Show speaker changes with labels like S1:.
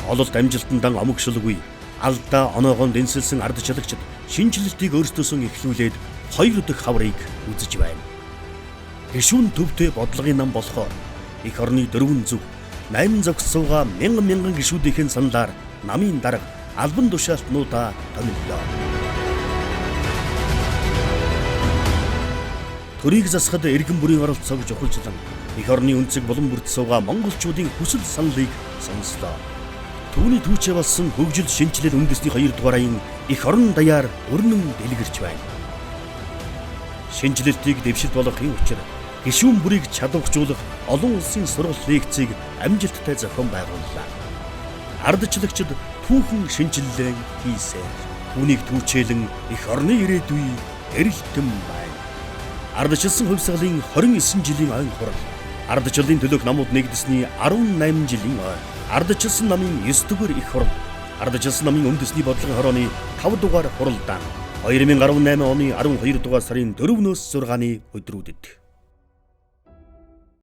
S1: ололт амжилтандан омогшилгүй алдаа оноогоон дэнсэлсэн ардчлагчид шинжилэлтийг өөрсдөөсөө эхлүүлээд 2 дахь хаврыг үзэж байна. Гишүүн төвтэй бодлогын нам болохоор эх орны 4 зүг 8 зогссууга мянган гишүүдийн саналаар намын дарга албан тушаалтнуудаа томиллоо. Төрийг засахад иргэн бүрийн оролцоог жухалчлан эх орны өнцөг булан бүрт суугаа монголчуудын хүсэл саналыг сонслоо. Түүний түүчээ болсон хөгжил шинжилэл үндэсний 2 дугаар аян эх орон даяар өрнөн дэлгэрч байна. Шинжилэлтийг дэвшилт болгохын учир гишүүн бүрийг чадваржуулах олон улсын сургалт лекцийг амжилттай зохион байгууллаа. Ардчлагчид түүхэн шинжилгээ хийсэн. Түүнийг түүчээлэн эх орны ирээдүй эрэлтэн байна. Ардчилсан хувьсгалын 29 жилийн ойн хурал. Ардчлалын төлөөх намууд нэгдэсний 18 жилийн ой. Ардчилсан намын 9 дугаар их хурал. Ардчилсан намын үндэсний бодлогын хорооны 5 дугаар хуралдаан 2018 оны 12 дугаар сарын 4-өөс 6-ны өдрүүдэд